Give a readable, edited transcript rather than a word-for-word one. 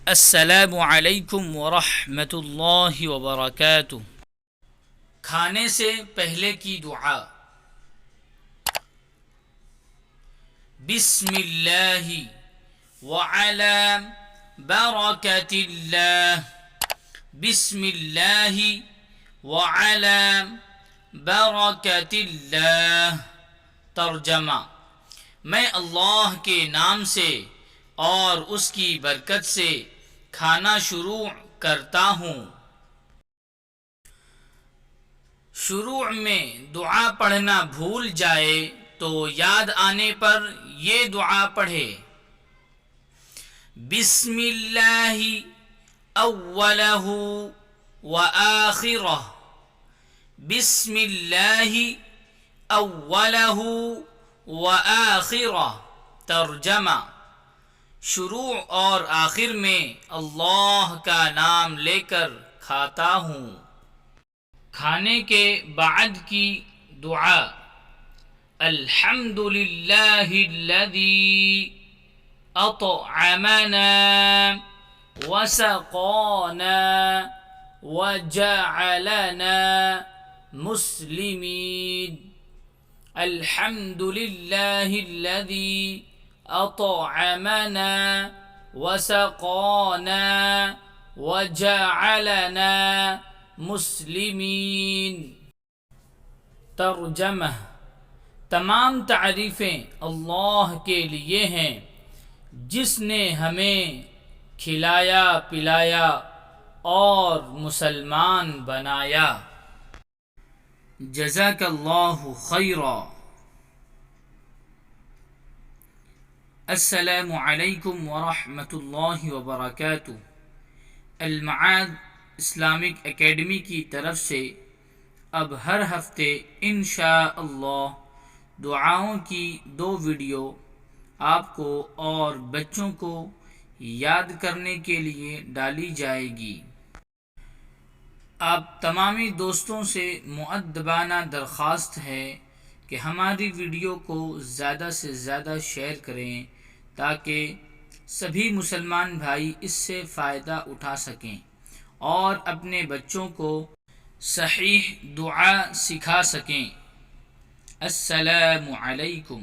السلام علیکم ورحمۃ اللہ وبرکاتہ۔ کھانے سے پہلے کی دعا۔ بسم اللہ وعلی برکت اللہ، بسم اللہ وعلی برکت اللہ۔ ترجمہ: میں اللہ کے نام سے اور اس کی برکت سے کھانا شروع کرتا ہوں۔ شروع میں دعا پڑھنا بھول جائے تو یاد آنے پر یہ دعا پڑھے: بسم اللہ اولہ وآخرہ، بسم اللہ اولہ وآخرہ۔ ترجمہ: شروع اور آخر میں اللہ کا نام لے کر کھاتا ہوں۔ کھانے کے بعد کی دعا: الحمد للہ الذی اطعمنا وسقانا وجعلنا مسلمین، الحمد للہ الذی اطعمنا وسقانا وجعلنا مسلمین۔ ترجمہ: تمام تعریفیں اللہ کے لیے ہیں جس نے ہمیں کھلایا پلایا اور مسلمان بنایا۔ جزاک اللہ خیرا۔ السلام علیکم ورحمۃ اللہ وبرکاتہ۔ المعاد اسلامک اکیڈمی کی طرف سے اب ہر ہفتے انشاءاللہ دعاؤں کی 2 ویڈیو آپ کو اور بچوں کو یاد کرنے کے لیے ڈالی جائے گی۔ آپ تمامی دوستوں سے مؤدبانہ درخواست ہے کہ ہماری ویڈیو کو زیادہ سے زیادہ شیئر کریں تاکہ سبھی مسلمان بھائی اس سے فائدہ اٹھا سکیں اور اپنے بچوں کو صحیح دعا سکھا سکیں۔ السلام علیکم۔